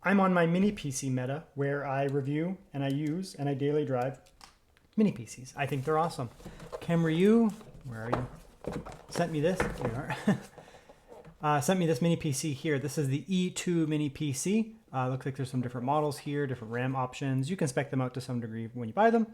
I'm on my mini PC meta where I review and I use and I daily drive mini PCs. I think they're awesome. Kamrui, where are you? Sent me this. There you are. Sent me this mini PC here. This is the E2 mini PC. Looks like there's some different models here, different RAM options. You can spec them out to some degree when you buy them.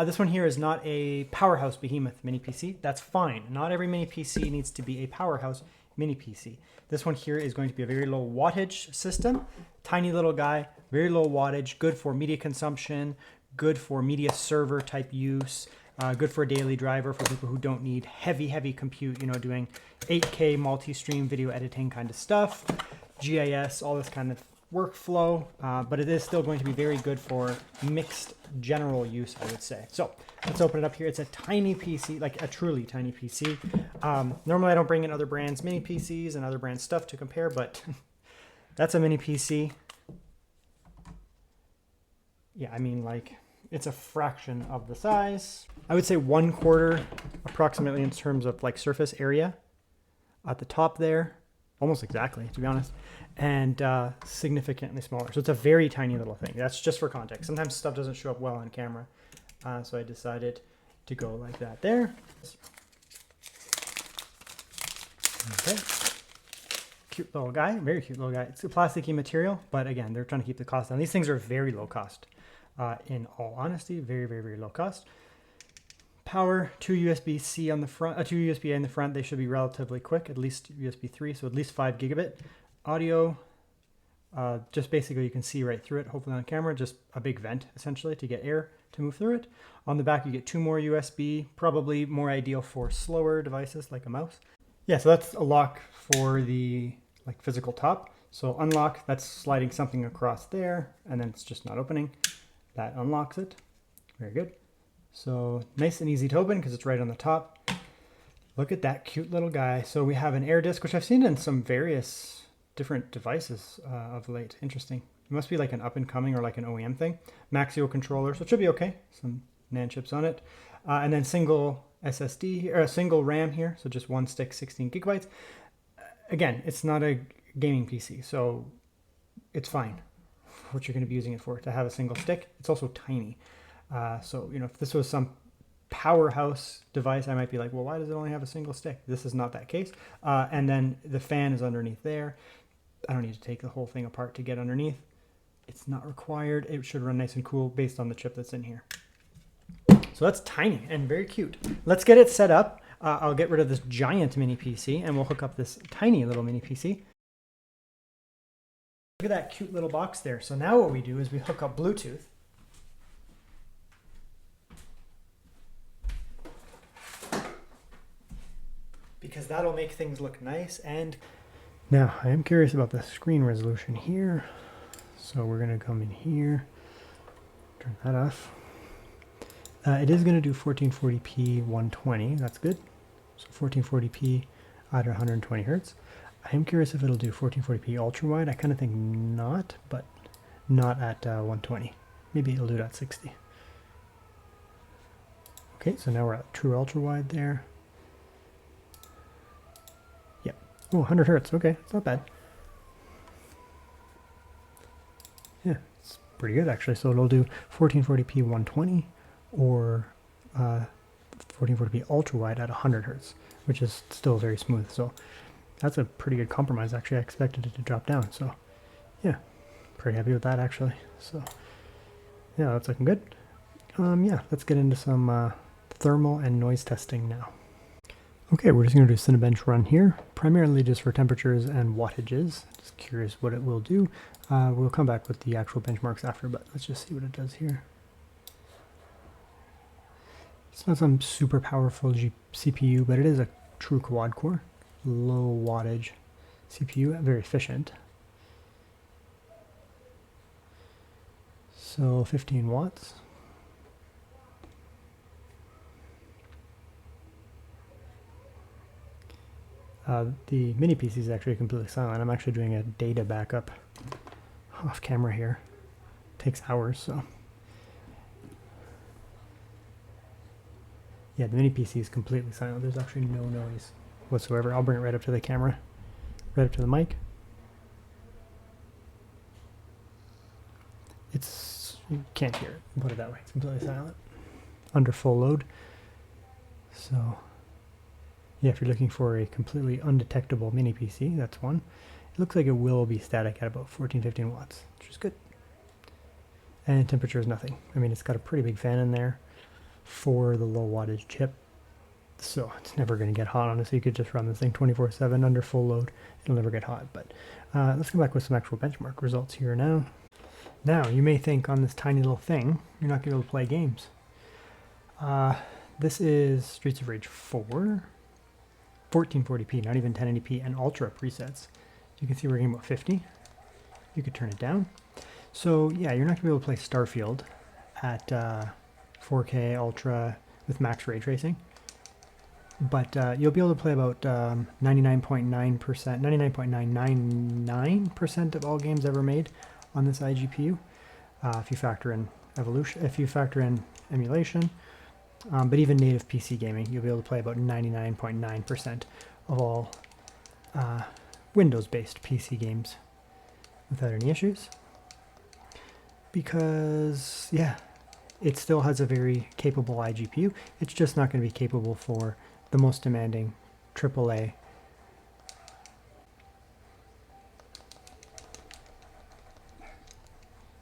This one here is not a powerhouse behemoth mini PC. That's fine. Not every mini PC needs to be a powerhouse mini PC. This one here is going to be a very low wattage system. Tiny little guy, very low wattage, good for media consumption, good for media server type use, good for a daily driver for people who don't need heavy compute, you know, doing 8K multi-stream video editing kind of stuff, GIS, all this kind of workflow, but it is still going to be very good for mixed general use, I would say. So let's open it up here. It's a tiny PC, like a truly tiny PC. Normally I don't bring in other brands' mini PCs and other brands' stuff to compare, but that's a mini PC. Yeah, I mean, like, it's a fraction of the size. I would say 1/4 approximately in terms of like surface area at the top there, almost exactly, to be honest, and significantly smaller. So it's a very tiny little thing. That's just for context. Sometimes stuff doesn't show up well on camera, so I decided to go like that there. Okay. Cute little guy, very cute little guy. It's a plasticky material, but again, they're trying to keep the cost down. These things are very low cost. In all honesty, very low cost. Power, 2 USB-C on the front, 2 USB-A in the front. They should be relatively quick, at least USB 3, so at least 5 gigabit. Audio, just basically you can see right through it, hopefully on camera, just a big vent essentially to get air to move through it. On the back you get 2 more USB, probably more ideal for slower devices like a mouse. Yeah, so that's a lock for the like physical top. So unlock, that's sliding something across there, and then it's just not opening. That unlocks it. Very good. So nice and easy to open because it's right on the top. Look at that cute little guy. So we have an air disc, which I've seen in some various different devices of late. Interesting. It must be like an up and coming or like an OEM thing. Maxio controller, so it should be okay. Some NAND chips on it. And then single SSD, or single RAM here. So just one stick, 16 gigabytes. Again, it's not a gaming PC, so it's fine. What you're going to be using it for, to have a single stick. It's also tiny. So, you know, if this was some powerhouse device, I might be like, well, why does it only have a single stick? This is not that case. And then the fan is underneath there. I don't need to take the whole thing apart to get underneath. It's not required. It should run nice and cool based on the chip that's in here. So that's tiny and very cute. Let's get it set up. I'll get rid of this giant mini PC and we'll hook up this tiny little mini PC. Look at that cute little box there. So now what we do is we hook up Bluetooth. Because that'll make things look nice. And now I am curious about the screen resolution here. So we're going to come in here, turn that off. It is going to do 1440p 120. That's good. So 1440p at 120 hertz. I am curious if it'll do 1440p ultra wide. I kind of think not, but not at 120. Maybe it'll do it at 60. Okay, so now we're at true ultra wide there. Yep. Oh, 100 hertz. Okay, it's not bad. Yeah, it's pretty good actually. So it'll do 1440p 120 or 1440p ultra wide at 100 hertz, which is still very smooth. So that's a pretty good compromise. Actually, I expected it to drop down. So yeah, pretty happy with that actually. So yeah, that's looking good. Yeah, let's get into some thermal and noise testing now. Okay, we're just going to do a Cinebench run here, primarily just for temperatures and wattages. Just curious what it will do. We'll come back with the actual benchmarks after, but let's just see what it does here. It's not some super powerful CPU, but it is a true quad core, low wattage CPU, very efficient. So 15 watts. The mini PC is actually completely silent. I'm actually doing a data backup off camera here. It takes hours, so. Yeah, the mini PC is completely silent. There's actually no noise whatsoever. I'll bring it right up to the camera, right up to the mic. you can't hear it, put it that way. It's completely silent under full load. So yeah, if you're looking for a completely undetectable mini PC, that's one. It looks like it will be static at about 14-15 watts, which is good. And temperature is nothing. I mean, it's got a pretty big fan in there for the low wattage chip, so it's never going to get hot. Honestly, you could just run this thing 24/7 under full load. It'll never get hot. But let's come back with some actual benchmark results here now. Now, you may think on this tiny little thing, you're not going to be able to play games. This is Streets of Rage 4, 1440p, not even 1080p, and ultra presets. You can see we're getting about 50. You could turn it down. So yeah, you're not going to be able to play Starfield at 4K ultra with max ray tracing, but you'll be able to play about 99.9%, 99.999% of all games ever made on this iGPU, if you factor in emulation. But even native PC gaming, you'll be able to play about 99.9% of all Windows-based PC games without any issues. Because, yeah, it still has a very capable iGPU. It's just not going to be capable for the most demanding AAA.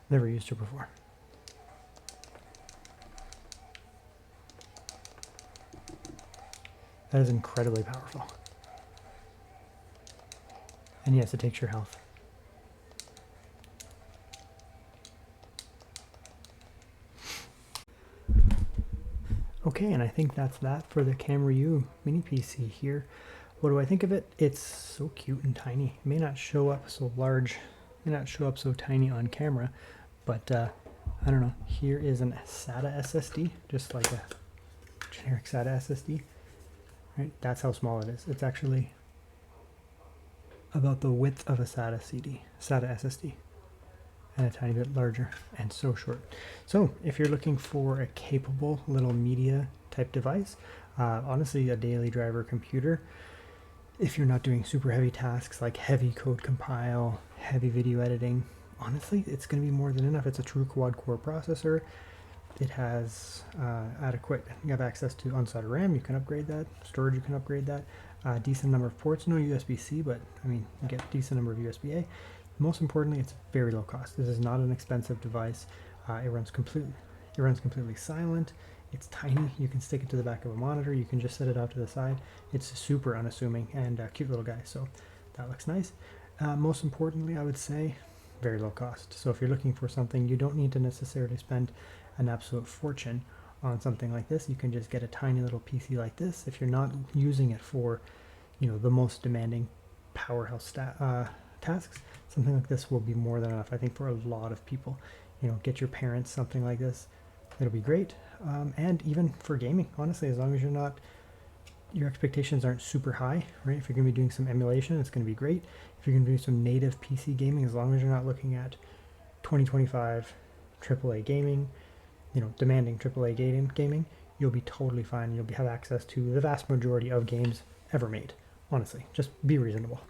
Never used it before. That is incredibly powerful. And yes, it takes your health. Okay, and I think that's that for the Kamrui mini PC here. What do I think of it? It's so cute and tiny. It may not show up so large, may not show up so tiny on camera, but I don't know. Here is an SATA SSD, just like a generic SATA SSD. Right? That's how small it is. It's actually about the width of a SATA SSD. And a tiny bit larger and so short. So if you're looking for a capable little media type device, honestly a daily driver computer, if you're not doing super heavy tasks like heavy code compile, heavy video editing, honestly it's going to be more than enough. It's a true quad core processor. It has adequate, you have access to unsoldered RAM, you can upgrade that, storage you can upgrade that, decent number of ports, no USB-C, but I mean you get a decent number of USB-A. Most importantly, it's very low cost. This is not an expensive device. It runs completely silent. It's tiny. You can stick it to the back of a monitor. You can just set it out to the side. It's super unassuming and a cute little guy. So that looks nice. Most importantly, I would say very low cost. So if you're looking for something, you don't need to necessarily spend an absolute fortune on something like this. You can just get a tiny little PC like this. If you're not using it for, the most demanding powerhouse tasks, something like this will be more than enough. I think for a lot of people, get your parents something like this. It'll be great. And even for gaming, honestly, as long as your expectations aren't super high, right? If you're going to be doing some emulation, it's going to be great. If you're going to do some native PC gaming, as long as you're not looking at 2025 AAA gaming, demanding AAA gaming, you'll be totally fine. You'll have access to the vast majority of games ever made. Honestly, just be reasonable.